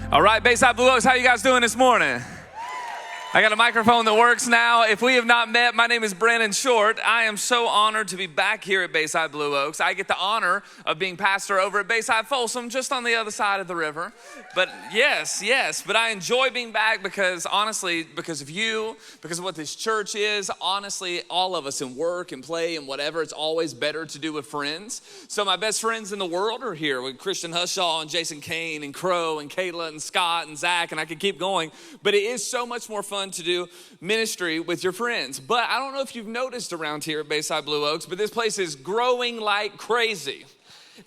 All right, Bayside Blue Oaks, how you guys doing this morning? I got a microphone that works now. If we have not met, my name is Brannon Shortt. I am so honored to be back here at Bayside Blue Oaks. I get the honor of being pastor over at Bayside Folsom, just on the other side of the river. But yes, but I enjoy being back because honestly, because of you, because of what this church is, honestly, all of us in work and play and whatever, it's always better to do with friends. So my best friends in the world are here with Christian Hushaw and Jason Kane and Crow and Kayla and Scott and Zach, and I could keep going. But it is so much more fun to do ministry with your friends. But I don't know if you've noticed around here at Bayside Blue Oaks, but this place is growing like crazy.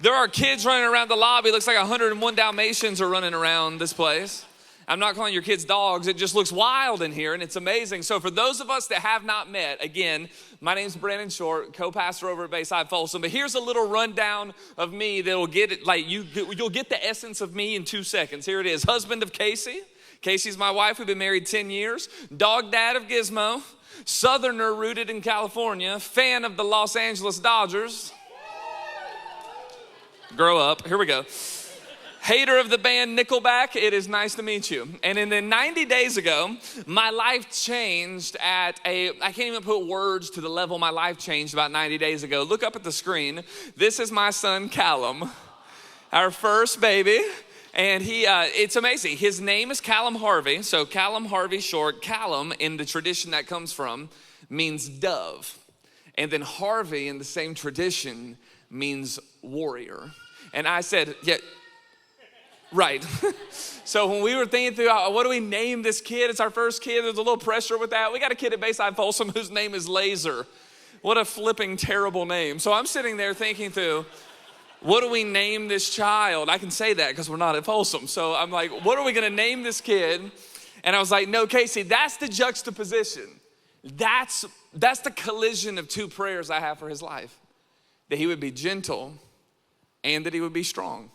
There are kids running around the lobby. It looks like 101 Dalmatians are running around this place. I'm not calling your kids dogs. It just looks wild in here, and it's amazing. So for those of us that have not met, again, my name's Brannon Shortt, co-pastor over at Bayside Folsom. But here's a little rundown of me that'll get it, like you'll get the essence of me in 2 seconds. Here it is. Husband of Casey. Casey's my wife. We've been married 10 years. Dog dad of Gizmo. Southerner rooted in California. Fan of the Los Angeles Dodgers. Grow up. Here we go. Hater of the band Nickelback. It is nice to meet you. And then 90 days ago, my life changed I can't even put words to the level my life changed about 90 days ago. Look up at the screen. This is my son, Callum, our first baby. And it's amazing. His name is Callum Harvey. So Callum Harvey Shortt. Callum, in the tradition that comes from, means dove. And then Harvey, in the same tradition, means warrior. And I said, yeah, right. So when we were thinking through, what do we name this kid? It's our first kid. There's a little pressure with that. We got a kid at Bayside Folsom whose name is Laser. What a flipping terrible name. So I'm sitting there thinking through, what do we name this child? I can say that because we're not at Folsom. So I'm like, what are we going to name this kid? And I was like, no, Casey, that's the juxtaposition. That's the collision of two prayers I have for his life. That he would be gentle and that he would be strong.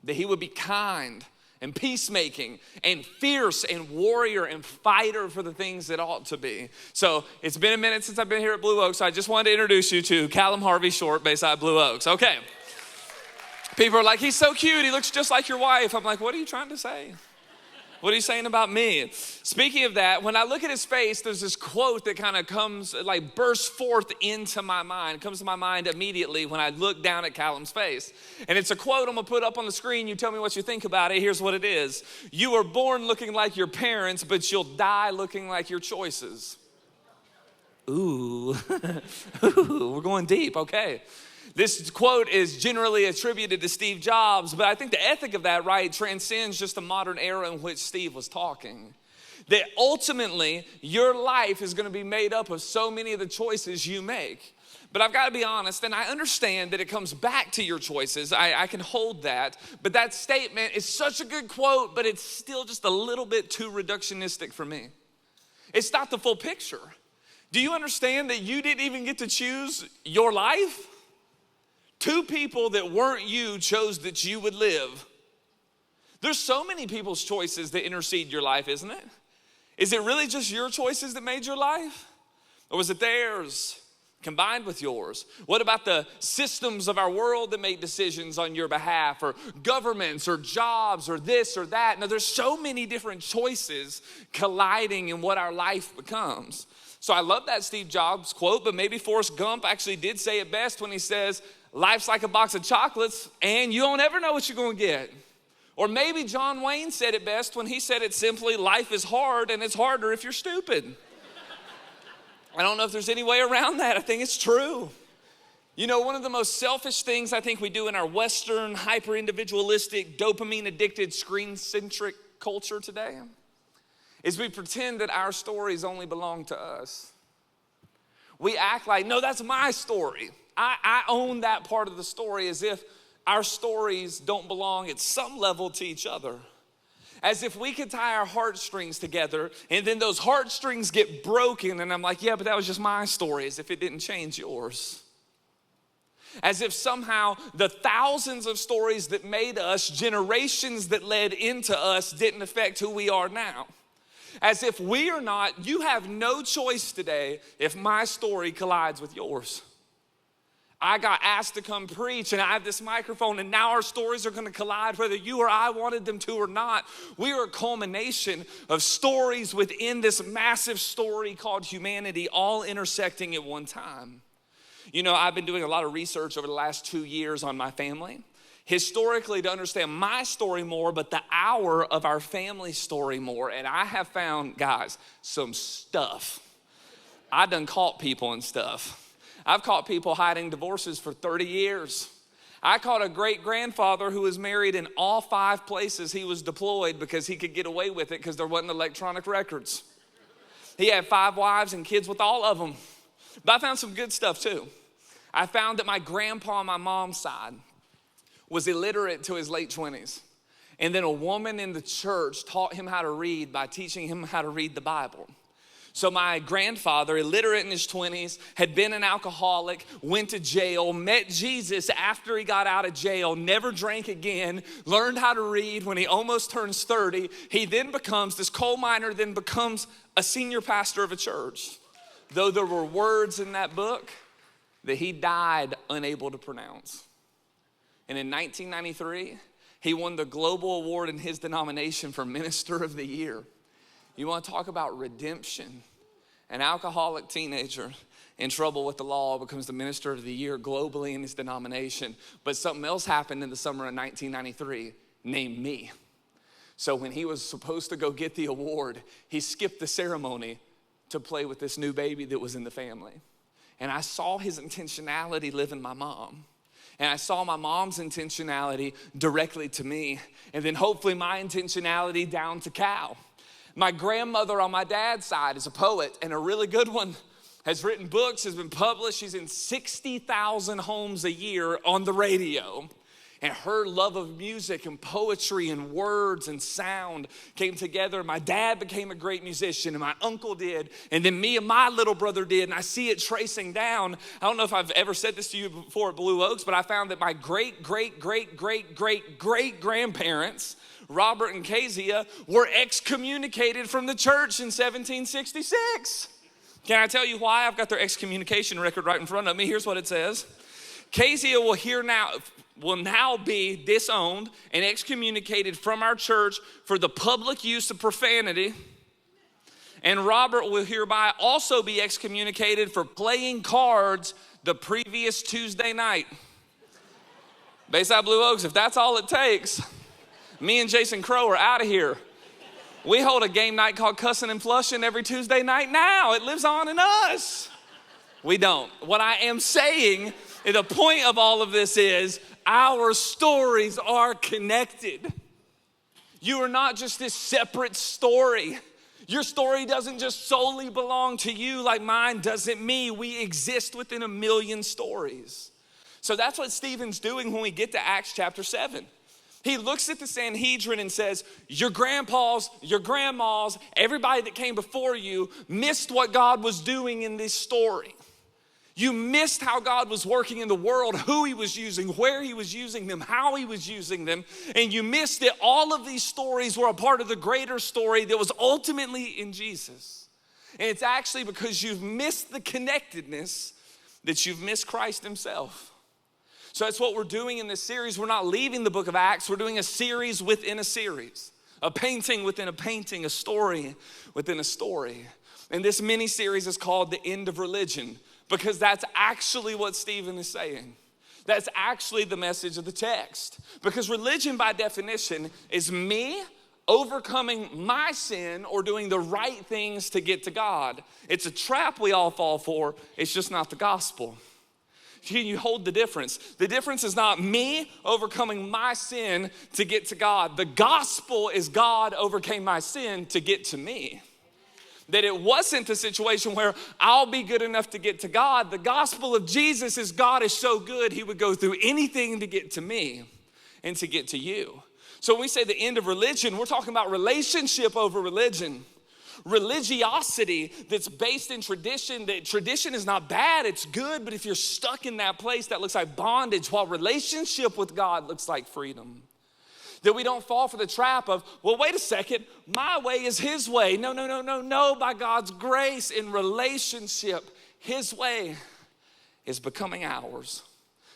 That he would be kind and peacemaking and fierce and warrior and fighter for the things that ought to be. So it's been a minute since I've been here at Blue Oaks. So I just wanted to introduce you to Callum Harvey Shortt, Bayside Blue Oaks. Okay. People are like, he's so cute. He looks just like your wife. I'm like, what are you trying to say? What are you saying about me? Speaking of that, when I look at his face, there's this quote that kind of comes, like bursts forth into my mind. It comes to my mind immediately when I look down at Callum's face. And it's a quote I'm gonna put up on the screen. You tell me what you think about it. Here's what it is. You were born looking like your parents, but you'll die looking like your choices. Ooh, ooh, we're going deep, okay. This quote is generally attributed to Steve Jobs, but I think the ethic of that, right, transcends just the modern era in which Steve was talking. That ultimately, your life is going to be made up of so many of the choices you make. But I've got to be honest, and I understand that it comes back to your choices. I can hold that. But that statement is such a good quote, but it's still just a little bit too reductionistic for me. It's not the full picture. Do you understand that you didn't even get to choose your life? Two people that weren't you chose that you would live. There's so many people's choices that intercede your life, isn't it? Is it really just your choices that made your life? Or was it theirs combined with yours? What about the systems of our world that make decisions on your behalf, or governments or jobs or this or that? Now, there's so many different choices colliding in what our life becomes. So I love that Steve Jobs quote, but maybe Forrest Gump actually did say it best when he says, life's like a box of chocolates and you don't ever know what you're going to get. Or maybe John Wayne said it best when he said it simply, life is hard and it's harder if you're stupid. I don't know if there's any way around that. I think it's true. You know, one of the most selfish things I think we do in our Western, hyper-individualistic, dopamine-addicted, screen-centric culture today is we pretend that our stories only belong to us. We act like, no, that's my story. I own that part of the story, as if our stories don't belong at some level to each other. As if we could tie our heartstrings together and then those heartstrings get broken and I'm like, yeah, but that was just my story, as if it didn't change yours. As if somehow the thousands of stories that made us, generations that led into us, didn't affect who we are now. As if we are not, you have no choice today if my story collides with yours. I got asked to come preach, and I have this microphone, and now our stories are gonna collide whether you or I wanted them to or not. We are a culmination of stories within this massive story called humanity, all intersecting at one time. You know, I've been doing a lot of research over the last 2 years on my family, historically to understand my story more, but the hour of our family story more. And I have found, guys, some stuff. I done caught people and stuff. I've caught people hiding divorces for 30 years. I caught a great-grandfather who was married in all 5 places he was deployed because he could get away with it because there wasn't electronic records. He had 5 wives and kids with all of them. But I found some good stuff too. I found that my grandpa on my mom's side was illiterate to his late 20s. And then a woman in the church taught him how to read by teaching him how to read the Bible. So my grandfather, illiterate in his 20s, had been an alcoholic, went to jail, met Jesus after he got out of jail, never drank again, learned how to read when he almost turns 30. He then becomes, this coal miner then becomes a senior pastor of a church. Though there were words in that book that he died unable to pronounce. And in 1993, he won the global award in his denomination for Minister of the Year. You want to talk about redemption? An alcoholic teenager in trouble with the law becomes the Minister of the Year globally in his denomination. But something else happened in the summer of 1993, named me. So when he was supposed to go get the award, he skipped the ceremony to play with this new baby that was in the family. And I saw his intentionality live in my mom. And I saw my mom's intentionality directly to me. And then hopefully my intentionality down to Cal. My grandmother on my dad's side is a poet and a really good one. Has written books, has been published. She's in 60,000 homes a year on the radio. And her love of music and poetry and words and sound came together. My dad became a great musician, and my uncle did. And then me and my little brother did. And I see it tracing down. I don't know if I've ever said this to you before at Blue Oaks, but I found that my great-great-great-great-great-great-grandparents, Robert and Kezia, were excommunicated from the church in 1766. Can I tell you why? I've got their excommunication record right in front of me. Here's what it says. Kezia will now be disowned and excommunicated from our church for the public use of profanity. And Robert will hereby also be excommunicated for playing cards the previous Tuesday night. Bayside Blue Oaks, if that's all it takes, me and Jason Crow are out of here. We hold a game night called Cussing and Flushing every Tuesday night now. It lives on in us. We don't. What I am saying, the point of all of this is our stories are connected. You are not just this separate story. Your story doesn't just solely belong to you like mine doesn't me. We exist within a million stories. So that's what Stephen's doing when we get to Acts chapter 7. He looks at the Sanhedrin and says, your grandpas, your grandmas, everybody that came before you missed what God was doing in this story. You missed how God was working in the world, who he was using, where he was using them, how he was using them. And you missed that all of these stories were a part of the greater story that was ultimately in Jesus. And it's actually because you've missed the connectedness that you've missed Christ himself. So that's what we're doing in this series. We're not leaving the book of Acts. We're doing a series within a series, a painting within a painting, a story within a story. And this mini series is called The End of Religion, because that's actually what Stephen is saying. That's actually the message of the text. Because religion by definition is me overcoming my sin or doing the right things to get to God. It's a trap we all fall for. It's just not the gospel. Can you hold the difference? The difference is not me overcoming my sin to get to God. The gospel is God overcame my sin to get to me. That it wasn't a situation where I'll be good enough to get to God. The gospel of Jesus is God is so good, he would go through anything to get to me and to get to you. So when we say the end of religion, we're talking about relationship over religion. Religiosity that's based in tradition, that tradition is not bad, it's good, but if you're stuck in that place, that looks like bondage, while relationship with God looks like freedom. That we don't fall for the trap of, well, wait a second, my way is his way. No, by God's grace in relationship, his way is becoming ours.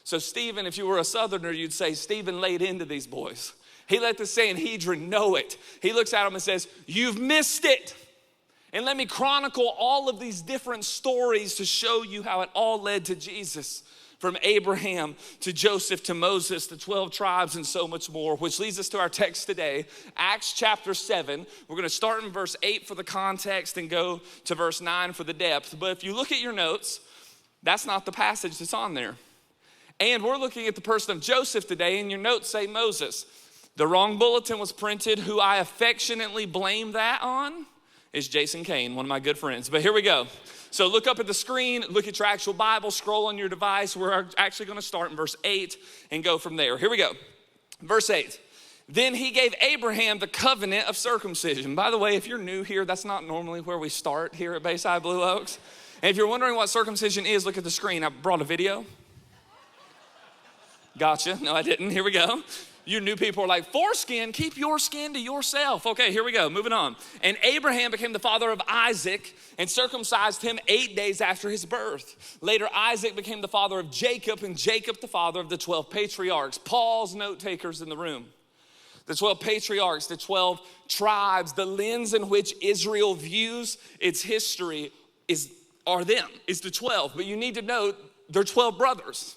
So Stephen, if you were a Southerner, you'd say Stephen laid into these boys. He let the Sanhedrin know it. He looks at them and says, you've missed it. And let me chronicle all of these different stories to show you how it all led to Jesus. From Abraham to Joseph to Moses, the 12 tribes and so much more, which leads us to our text today, Acts chapter 7. We're gonna start in verse 8 for the context and go to verse 9 for the depth. But if you look at your notes, that's not the passage that's on there. And we're looking at the person of Joseph today, and your notes say Moses. The wrong bulletin was printed. Who I affectionately blame that on is Jason Kane, one of my good friends. But here we go. So look up at the screen, look at your actual Bible, scroll on your device. We're actually gonna start in verse 8 and go from there. Here we go. Verse 8. Then he gave Abraham the covenant of circumcision. By the way, if you're new here, that's not normally where we start here at Bayside Blue Oaks. And if you're wondering what circumcision is, look at the screen. I brought a video. Gotcha. No, I didn't. Here we go. You new people are like, foreskin, keep your skin to yourself. Okay, here we go, moving on. And Abraham became the father of Isaac and circumcised him 8 days after his birth. Later, Isaac became the father of Jacob, and Jacob the father of the 12 patriarchs. Paul's note takers in the room. The 12 patriarchs, the 12 tribes, the lens in which Israel views its history are them. It's the 12, but you need to know they're 12 brothers.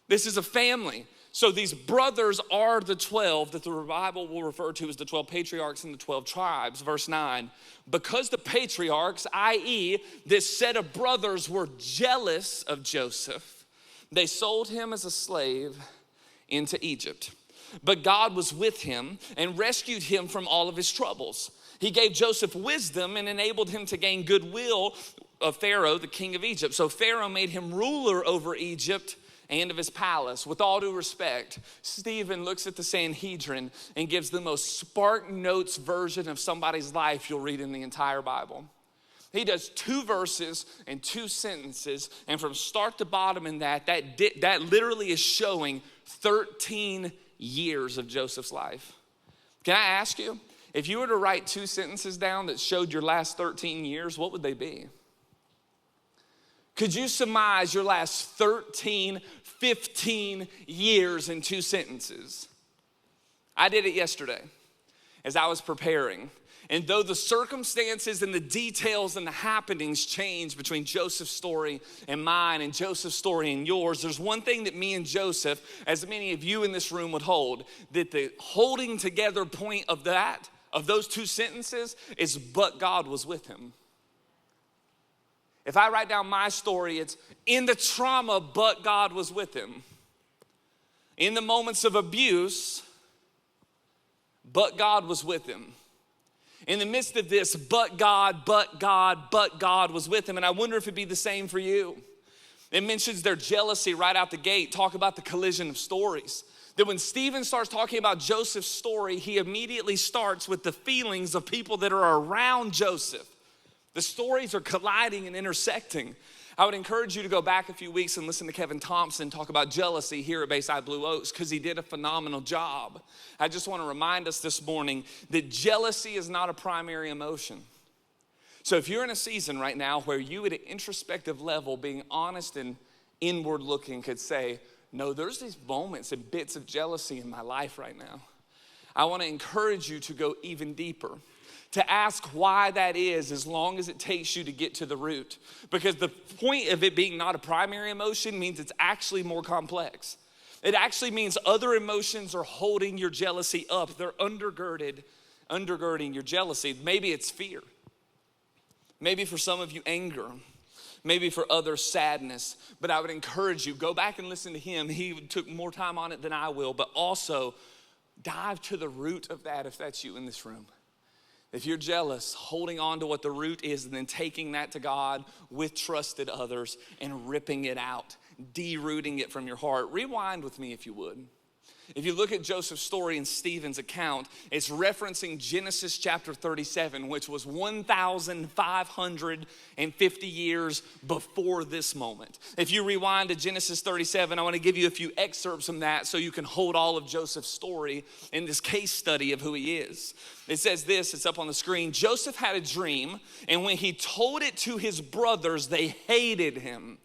This is a family. So these brothers are the 12 that the Bible will refer to as the 12 patriarchs and the 12 tribes. Verse 9, because the patriarchs, i.e. this set of brothers, were jealous of Joseph, they sold him as a slave into Egypt. But God was with him and rescued him from all of his troubles. He gave Joseph wisdom and enabled him to gain goodwill of Pharaoh, the king of Egypt. So Pharaoh made him ruler over Egypt and of his palace. With all due respect, Stephen looks at the Sanhedrin and gives the most Spark Notes version of somebody's life you'll read in the entire Bible. He does 2 verses and 2 sentences, and from start to bottom in that literally is showing 13 years of Joseph's life. Can I ask you, if you were to write 2 sentences down that showed your last 13 years, what would they be? Could you surmise your last 13, 15 years in 2 sentences? I did it yesterday as I was preparing. And though the circumstances and the details and the happenings change between Joseph's story and mine and Joseph's story and yours, there's one thing that me and Joseph, as many of you in this room would hold, that the holding together point of those 2 sentences is, but God was with him. If I write down my story, it's in the trauma, but God was with him. In the moments of abuse, but God was with him. In the midst of this, but God was with him. And I wonder if it'd be the same for you. It mentions their jealousy right out the gate. Talk about the collision of stories. That when Stephen starts talking about Joseph's story, he immediately starts with the feelings of people that are around Joseph. The stories are colliding and intersecting. I would encourage you to go back a few weeks and listen to Kevin Thompson talk about jealousy here at Bayside Blue Oaks, because he did a phenomenal job. I just want to remind us this morning that jealousy is not a primary emotion. So if you're in a season right now where you at an introspective level, being honest and inward looking, could say, no, there's these moments and bits of jealousy in my life right now, I want to encourage you to go even deeper. To ask why that is, as long as it takes you to get to the root. Because the point of it being not a primary emotion means it's actually more complex. It actually means other emotions are holding your jealousy up. They're undergirding your jealousy. Maybe it's fear. Maybe for some of you, anger. Maybe for others, sadness. But I would encourage you, go back and listen to him. He took more time on it than I will. But also, dive to the root of that if that's you in this room. If you're jealous, holding on to what the root is and then taking that to God with trusted others and ripping it out, derooting it from your heart. Rewind with me if you would. If you look at Joseph's story in Stephen's account, it's referencing Genesis chapter 37, which was 1,550 years before this moment. If you rewind to Genesis 37, I want to give you a few excerpts from that so you can hold all of Joseph's story in this case study of who he is. It says this, it's up on the screen. Joseph had a dream, and when he told it to his brothers, they hated him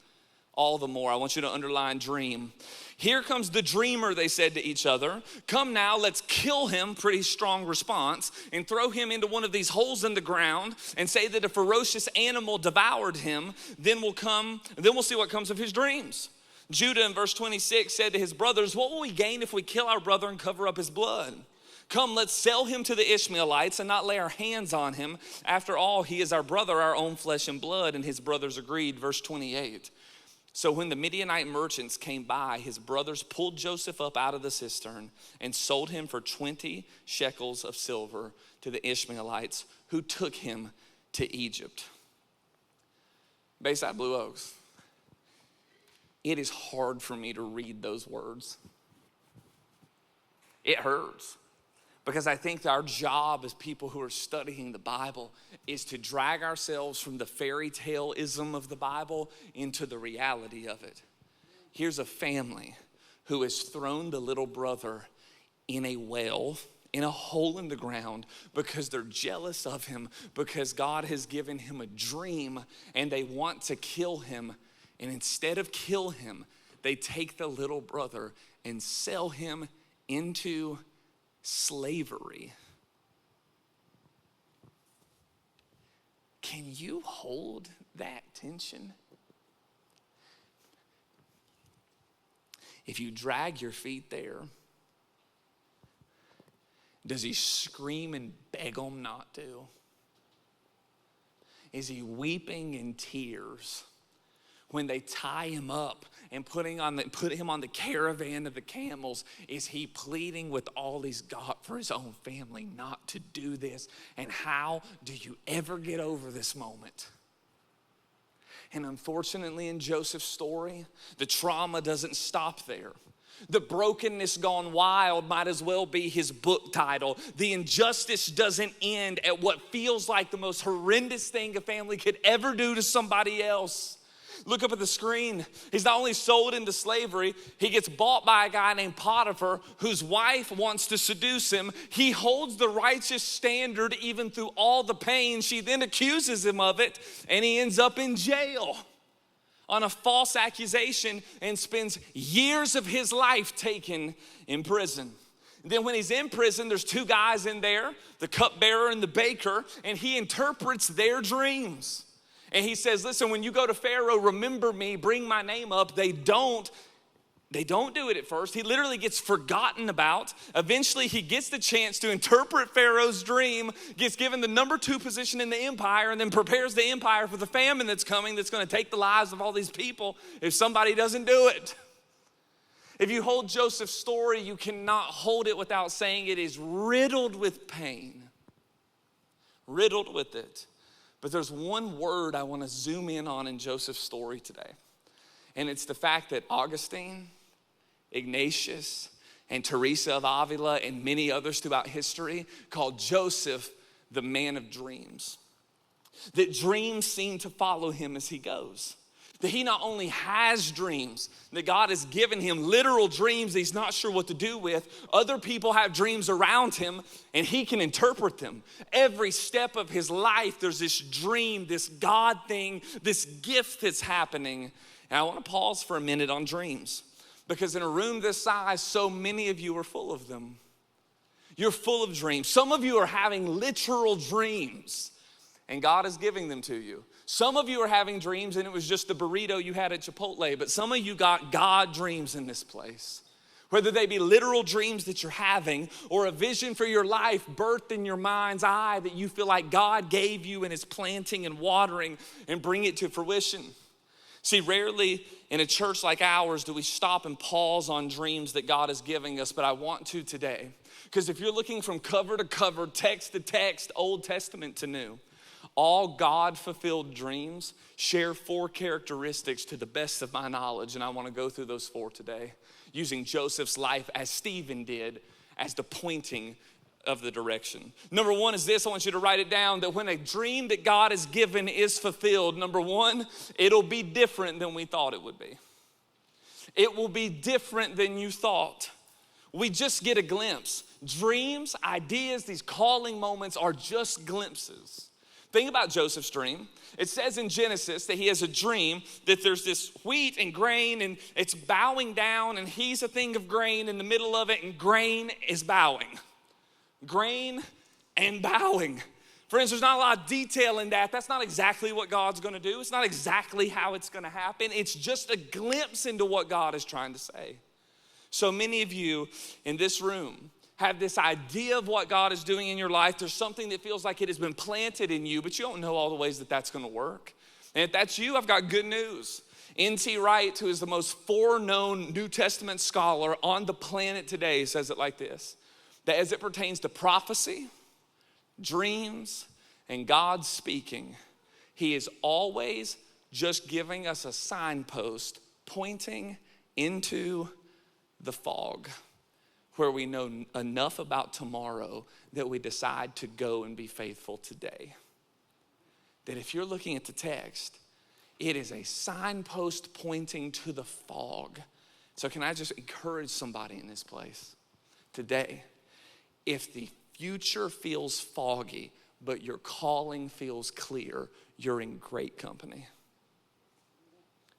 all the more. I want you to underline dream. Here comes the dreamer, they said to each other. Come now, let's kill him, pretty strong response, and throw him into one of these holes in the ground and say that a ferocious animal devoured him. Then we'll see what comes of his dreams. Judah in verse 26 said to his brothers, what will we gain if we kill our brother and cover up his blood? Come, let's sell him to the Ishmaelites and not lay our hands on him. After all, he is our brother, our own flesh and blood. And his brothers agreed. Verse 28. So when the Midianite merchants came by, his brothers pulled Joseph up out of the cistern and sold him for 20 shekels of silver to the Ishmaelites, who took him to Egypt. Bayside Blue Oaks. It is hard for me to read those words. It hurts. Because I think that our job as people who are studying the Bible is to drag ourselves from the fairy tale-ism of the Bible into the reality of it. Here's a family who has thrown the little brother in a well, in a hole in the ground, because they're jealous of him, because God has given him a dream and they want to kill him. And instead of kill him, they take the little brother and sell him into slavery. Can you hold that tension? If you drag your feet there, does he scream and beg them not to? Is he weeping in tears when they tie him up and put him on the caravan of the camels? Is he pleading with all he's got for his own family not to do this? And how do you ever get over this moment? And unfortunately, in Joseph's story, the trauma doesn't stop there. The brokenness gone wild might as well be his book title. The injustice doesn't end at what feels like the most horrendous thing a family could ever do to somebody else. Look up at the screen. He's not only sold into slavery, he gets bought by a guy named Potiphar whose wife wants to seduce him. He holds the righteous standard even through all the pain. She then accuses him of it, and he ends up in jail on a false accusation and spends years of his life taken in prison. And then when he's in prison, there's two guys in there, the cupbearer and the baker, and he interprets their dreams. And he says, listen, when you go to Pharaoh, remember me, bring my name up. They don't do it at first. He literally gets forgotten about. Eventually, he gets the chance to interpret Pharaoh's dream, gets given the number 2 position in the empire, and then prepares the empire for the famine that's coming that's going to take the lives of all these people if somebody doesn't do it. If you hold Joseph's story, you cannot hold it without saying it is riddled with pain. Riddled with it. But there's one word I want to zoom in on in Joseph's story today. And it's the fact that Augustine, Ignatius, and Teresa of Avila, and many others throughout history called Joseph the man of dreams. That dreams seem to follow him as he goes. That he not only has dreams, that God has given him literal dreams that he's not sure what to do with. Other people have dreams around him and he can interpret them. Every step of his life, there's this dream, this God thing, this gift that's happening. And I want to pause for a minute on dreams, because in a room this size, so many of you are full of them. You're full of dreams. Some of you are having literal dreams, and God is giving them to you. Some of you are having dreams, and it was just the burrito you had at Chipotle, but some of you got God dreams in this place. Whether they be literal dreams that you're having or a vision for your life birthed in your mind's eye that you feel like God gave you and is planting and watering and bring it to fruition. See, rarely in a church like ours do we stop and pause on dreams that God is giving us, but I want to today. Because if you're looking from cover to cover, text to text, Old Testament to New, all God-fulfilled dreams share 4 characteristics to the best of my knowledge, and I want to go through those 4 today, using Joseph's life as Stephen did as the pointing of the direction. Number 1 is this. I want you to write it down, that when a dream that God has given is fulfilled, number 1, it'll be different than we thought it would be. It will be different than you thought. We just get a glimpse. Dreams, ideas, these calling moments are just glimpses. Think about Joseph's dream. It says in Genesis that he has a dream that there's this wheat and grain and it's bowing down and he's a thing of grain in the middle of it and grain is bowing. Grain and bowing. Friends, there's not a lot of detail in that. That's not exactly what God's gonna do. It's not exactly how it's gonna happen. It's just a glimpse into what God is trying to say. So many of you in this room have this idea of what God is doing in your life. There's something that feels like it has been planted in you, but you don't know all the ways that that's gonna work. And if that's you, I've got good news. N.T. Wright, who is the most foreknown New Testament scholar on the planet today, says it like this, that as it pertains to prophecy, dreams, and God speaking, he is always just giving us a signpost pointing into the fog, where we know enough about tomorrow that we decide to go and be faithful today. That if you're looking at the text, it is a signpost pointing to the fog. So can I just encourage somebody in this place today? If the future feels foggy, but your calling feels clear, you're in great company.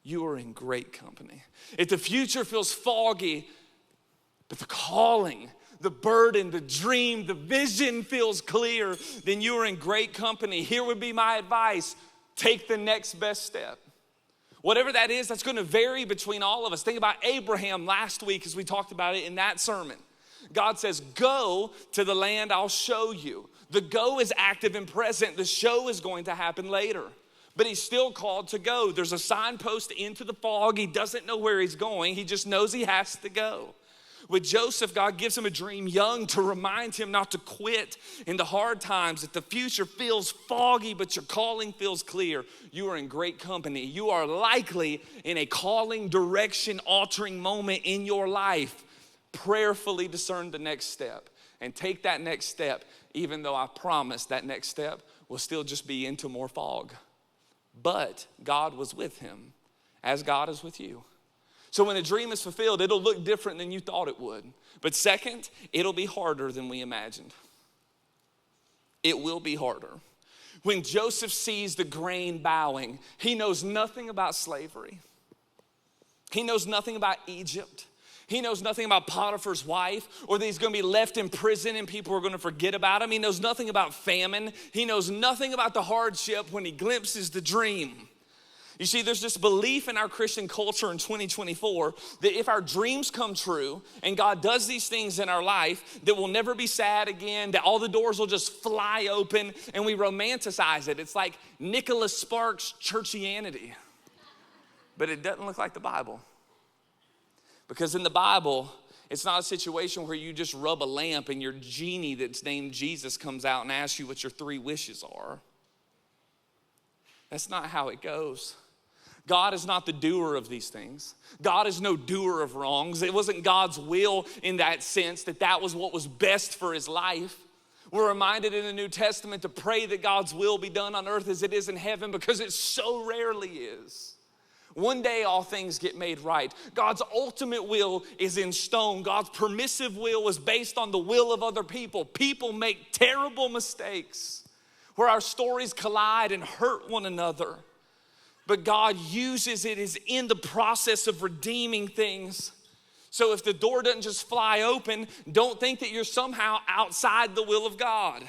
You are in great company. If the future feels foggy, but the calling, the burden, the dream, the vision feels clear, then you are in great company. Here would be my advice. Take the next best step. Whatever that is, that's going to vary between all of us. Think about Abraham last week as we talked about it in that sermon. God says, go to the land I'll show you. The go is active and present. The show is going to happen later. But he's still called to go. There's a signpost into the fog. He doesn't know where he's going. He just knows he has to go. With Joseph, God gives him a dream young to remind him not to quit in the hard times. If the future feels foggy, but your calling feels clear, you are in great company. You are likely in a calling, direction, altering moment in your life. Prayerfully discern the next step and take that next step, even though I promise that next step will still just be into more fog. But God was with him, as God is with you. So when a dream is fulfilled, it'll look different than you thought it would. But second, it'll be harder than we imagined. It will be harder. When Joseph sees the grain bowing, he knows nothing about slavery. He knows nothing about Egypt. He knows nothing about Potiphar's wife, or that he's gonna be left in prison and people are gonna forget about him. He knows nothing about famine. He knows nothing about the hardship when he glimpses the dream. You see, there's this belief in our Christian culture in 2024 that if our dreams come true and God does these things in our life, that we'll never be sad again, that all the doors will just fly open, and we romanticize it. It's like Nicholas Sparks' churchianity. But it doesn't look like the Bible. Because in the Bible, it's not a situation where you just rub a lamp and your genie that's named Jesus comes out and asks you what your 3 wishes are. That's not how it goes. God is not the doer of these things. God is no doer of wrongs. It wasn't God's will in that sense that that was what was best for his life. We're reminded in the New Testament to pray that God's will be done on earth as it is in heaven, because it so rarely is. One day all things get made right. God's ultimate will is in stone. God's permissive will is based on the will of other people. People make terrible mistakes where our stories collide and hurt one another. But God uses it as in the process of redeeming things. So if the door doesn't just fly open, don't think that you're somehow outside the will of God.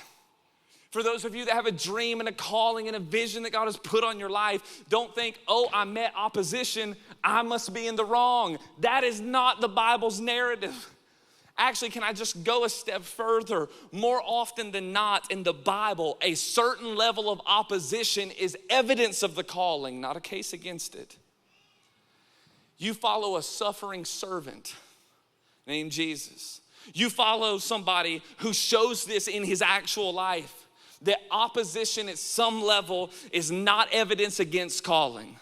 For those of you that have a dream and a calling and a vision that God has put on your life, don't think, oh, I met opposition, I must be in the wrong. That is not the Bible's narrative. Actually, can I just go a step further? More often than not in the Bible, a certain level of opposition is evidence of the calling, not a case against it. You follow a suffering servant named Jesus. You follow somebody who shows this in his actual life. That opposition at some level is not evidence against calling.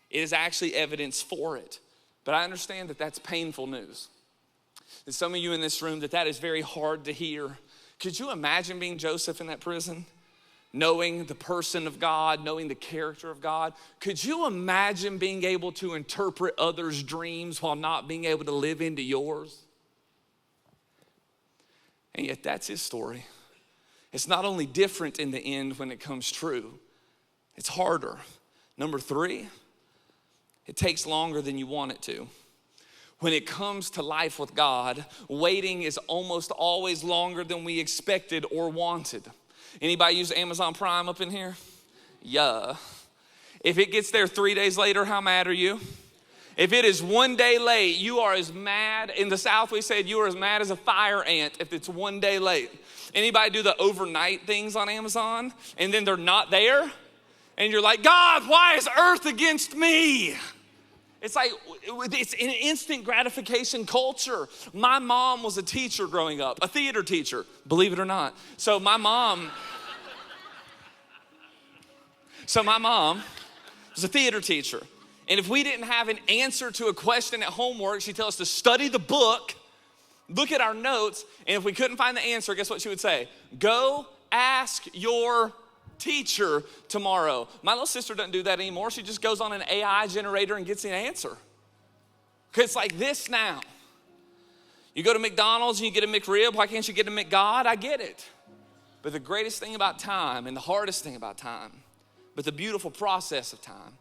It is actually evidence for it. But I understand that that's painful news. And some of you in this room, that is very hard to hear. Could you imagine being Joseph in that prison? Knowing the person of God, knowing the character of God. Could you imagine being able to interpret others' dreams while not being able to live into yours? And yet that's his story. It's not only different in the end when it comes true, it's harder. Number 3, it takes longer than you want it to. When it comes to life with God, waiting is almost always longer than we expected or wanted. Anybody use Amazon Prime up in here? Yeah. If it gets there 3 days later, how mad are you? If it is 1 day late, you are as mad. In the South, we said you are as mad as a fire ant if it's 1 day late. Anybody do the overnight things on Amazon and then they're not there? And you're like, God, why is earth against me? It's like, it's an instant gratification culture. My mom was a teacher growing up, a theater teacher, believe it or not. So my mom was a theater teacher. And if we didn't have an answer to a question at homework, she'd tell us to study the book, look at our notes, and if we couldn't find the answer, guess what she would say? Go ask your teacher tomorrow. My little sister doesn't do that anymore. She just goes on an AI generator and gets an answer. It's like this now. You go to McDonald's and you get a McRib. Why can't you get a McGod? I get it. But the greatest thing about time and the hardest thing about time, but the beautiful process of time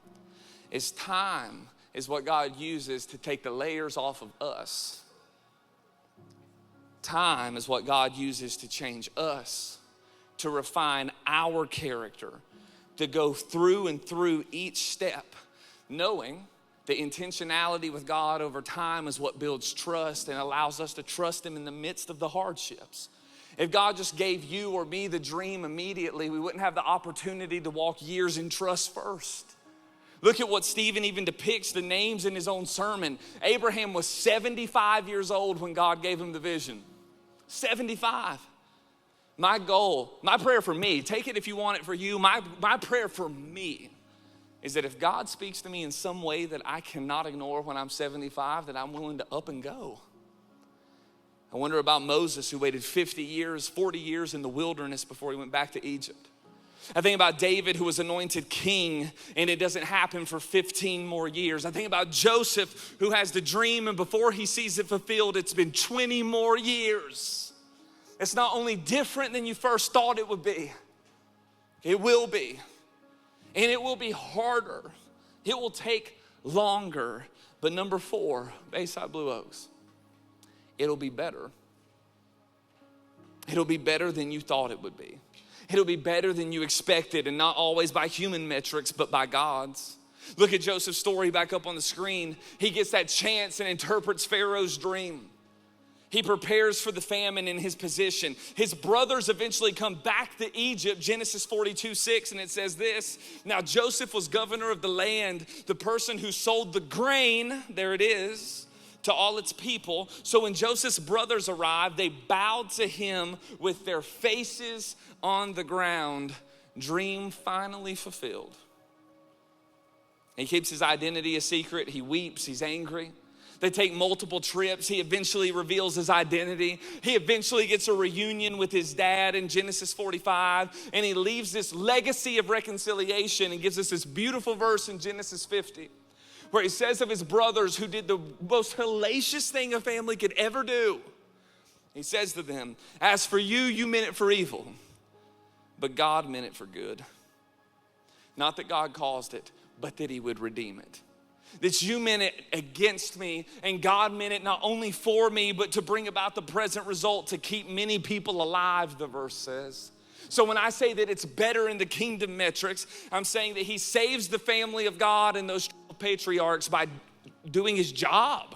is what God uses to take the layers off of us. Time is what God uses to change us, to refine our character, to go through and through each step, knowing the intentionality with God over time is what builds trust and allows us to trust Him in the midst of the hardships. If God just gave you or me the dream immediately, we wouldn't have the opportunity to walk years in trust first. Look at what Stephen even depicts the names in his own sermon. Abraham was 75 years old when God gave him the vision. 75. My goal, my prayer for me, take it if you want it for you, my prayer for me is that if God speaks to me in some way that I cannot ignore when I'm 75, that I'm willing to up and go. I wonder about Moses, who waited 40 years in the wilderness before he went back to Egypt. I think about David, who was anointed king, and it doesn't happen for 15 more years. I think about Joseph, who has the dream, and before he sees it fulfilled, it's been 20 more years. It's not only different than you first thought it would be, it will be. And it will be harder. It will take longer. But number 4, Bayside Blue Oaks, it'll be better. It'll be better than you thought it would be. It'll be better than you expected, and not always by human metrics, but by God's. Look at Joseph's story back up on the screen. He gets that chance and interprets Pharaoh's dream. He prepares for the famine in his position. His brothers eventually come back to Egypt, Genesis 42:6, and it says this: now Joseph was governor of the land, the person who sold the grain, there it is, to all its people. So when Joseph's brothers arrived, they bowed to him with their faces on the ground. Dream finally fulfilled. He keeps his identity a secret. He weeps, he's angry. They take multiple trips. He eventually reveals his identity. He eventually gets a reunion with his dad in Genesis 45, and he leaves this legacy of reconciliation and gives us this beautiful verse in Genesis 50, where he says of his brothers who did the most hellacious thing a family could ever do. He says to them, as for you, you meant it for evil, but God meant it for good. Not that God caused it, but that He would redeem it. That you meant it against me, and God meant it not only for me, but to bring about the present result, to keep many people alive, the verse says. So when I say that it's better in the kingdom metrics, I'm saying that He saves the family of God and those patriarchs by doing His job.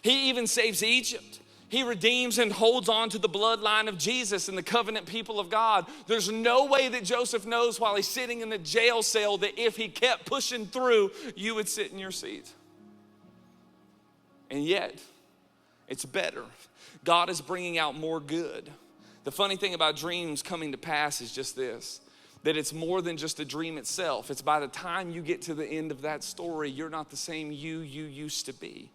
He even saves Egypt. He redeems and holds on to the bloodline of Jesus and the covenant people of God. There's no way that Joseph knows while he's sitting in the jail cell that if he kept pushing through, you would sit in your seat. And yet, it's better. God is bringing out more good. The funny thing about dreams coming to pass is just this, that it's more than just a dream itself. It's by the time you get to the end of that story, you're not the same you used to be.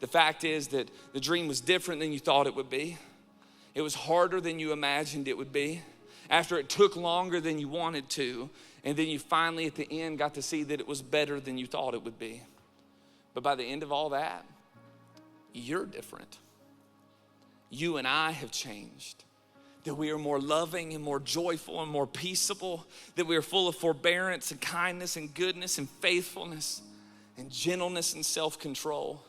The fact is that the dream was different than you thought it would be. It was harder than you imagined it would be. After it took longer than you wanted to, and then you finally at the end got to see that it was better than you thought it would be. But by the end of all that, you're different. You and I have changed. that we are more loving and more joyful and more peaceable, that we are full of forbearance and kindness and goodness and faithfulness and gentleness and self-control.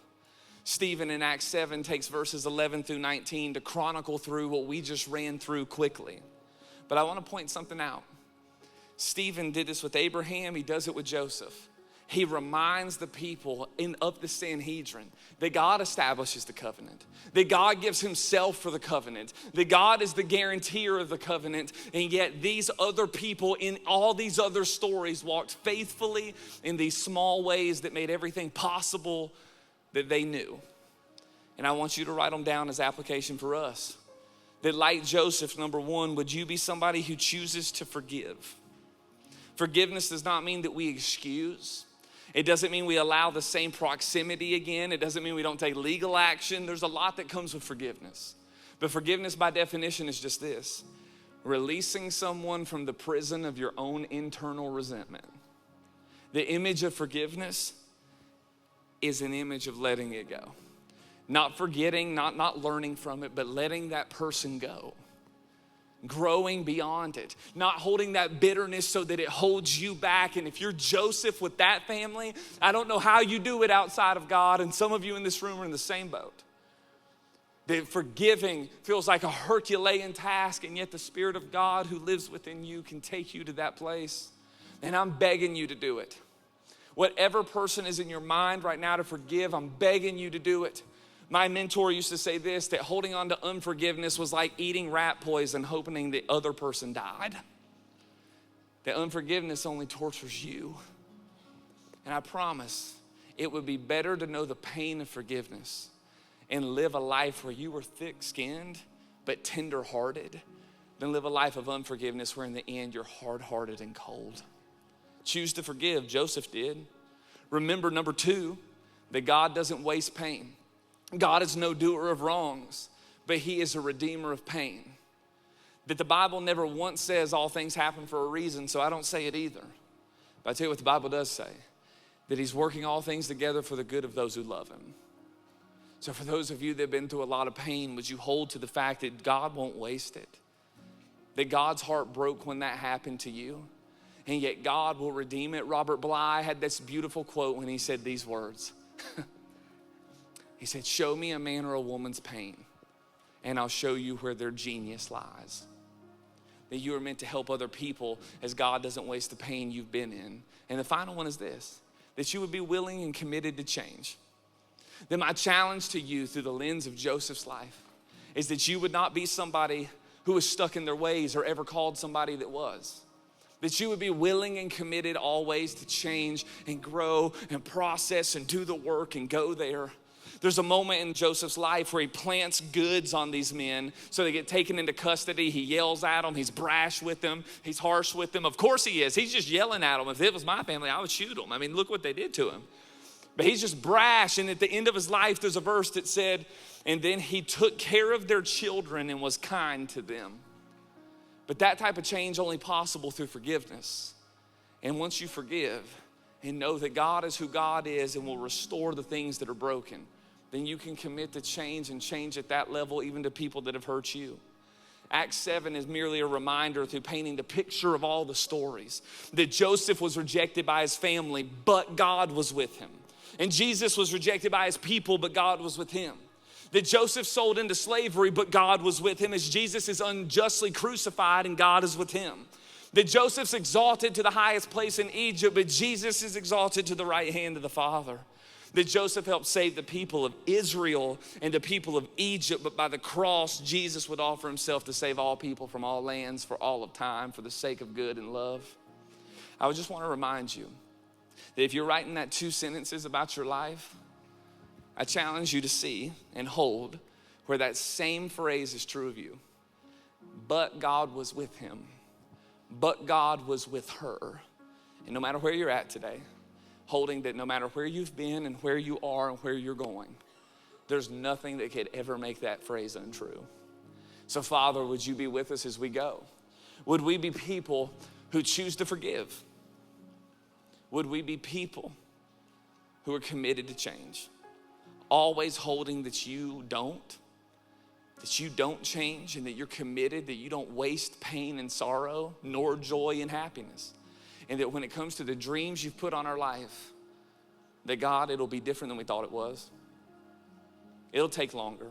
Stephen in Acts 7 takes verses 11 through 19 to chronicle through what we just ran through quickly. But I want to point something out. Stephen did this with Abraham, he does it with Joseph. He reminds the people of the Sanhedrin that God establishes the covenant, that God gives himself for the covenant, that God is the guarantor of the covenant, and yet these other people in all these other stories walked faithfully in these small ways that made everything possible that they knew. And I want you to write them down as application for us. That like Joseph, number one, would you be somebody who chooses to forgive? Forgiveness does not mean that we excuse. It doesn't mean we allow the same proximity again. It doesn't mean we don't take legal action. There's a lot that comes with forgiveness. But forgiveness by definition is just this: releasing someone from the prison of your own internal resentment. The image of forgiveness is an image of letting it go. Not forgetting, not learning from it, but letting that person go. Growing beyond it, not holding that bitterness so that it holds you back. And if you're Joseph with that family, I don't know how you do it outside of God. And some of you in this room are in the same boat. That forgiving feels like a Herculean task, and yet the Spirit of God who lives within you can take you to that place. And I'm begging you to do it. Whatever person is in your mind right now to forgive, I'm begging you to do it. My mentor used to say this, that holding on to unforgiveness was like eating rat poison, hoping the other person died. That unforgiveness only tortures you. And I promise it would be better to know the pain of forgiveness and live a life where you were thick-skinned but tender-hearted than live a life of unforgiveness where in the end you're hard-hearted and cold. Choose to forgive. Joseph did. Remember, number two, that God doesn't waste pain. God is no doer of wrongs, but he is a redeemer of pain. That the Bible never once says all things happen for a reason, so I don't say it either. But I tell you what the Bible does say, that he's working all things together for the good of those who love him. So for those of you that have been through a lot of pain, would you hold to the fact that God won't waste it? That God's heart broke when that happened to you, and yet God will redeem it. Robert Bly had this beautiful quote when he said these words. He said, show me a man or a woman's pain, and I'll show you where their genius lies. That you are meant to help other people as God doesn't waste the pain you've been in. And the final one is this, that you would be willing and committed to change. That my challenge to you through the lens of Joseph's life is that you would not be somebody who was stuck in their ways or ever called somebody that was. That you would be willing and committed always to change and grow and process and do the work and go there. There's a moment in Joseph's life where he plants goods on these men so they get taken into custody. He yells at them. He's brash with them. He's harsh with them. Of course he is. He's just yelling at them. If it was my family, I would shoot them. I mean, look what they did to him. But he's just brash. And at the end of his life, there's a verse that said, and then he took care of their children and was kind to them. But that type of change only possible through forgiveness. And once you forgive and know that God is who God is and will restore the things that are broken, then you can commit to change and change at that level even to people that have hurt you. Acts 7 is merely a reminder through painting the picture of all the stories that Joseph was rejected by his family, but God was with him. And Jesus was rejected by his people, but God was with him. That Joseph sold into slavery, but God was with him as Jesus is unjustly crucified and God is with him. That Joseph's exalted to the highest place in Egypt, but Jesus is exalted to the right hand of the Father. That Joseph helped save the people of Israel and the people of Egypt, but by the cross, Jesus would offer himself to save all people from all lands for all of time for the sake of good and love. I would just want to remind you that if you're writing that 2 sentences about your life, I challenge you to see and hold where that same phrase is true of you. But God was with him. But God was with her. And no matter where you're at today, holding that no matter where you've been and where you are and where you're going, there's nothing that could ever make that phrase untrue. So Father, would you be with us as we go? Would we be people who choose to forgive? Would we be people who are committed to change? Always holding that you don't, that you don't change and that you're committed, that you don't waste pain and sorrow, nor joy and happiness. And that when it comes to the dreams you've put on our life, that God, it'll be different than we thought it was. It'll take longer.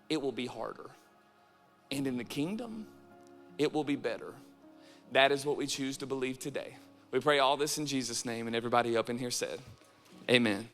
It will be harder. And in the kingdom, it will be better. That is what we choose to believe today. We pray all this in Jesus' name, and everybody up in here said, amen.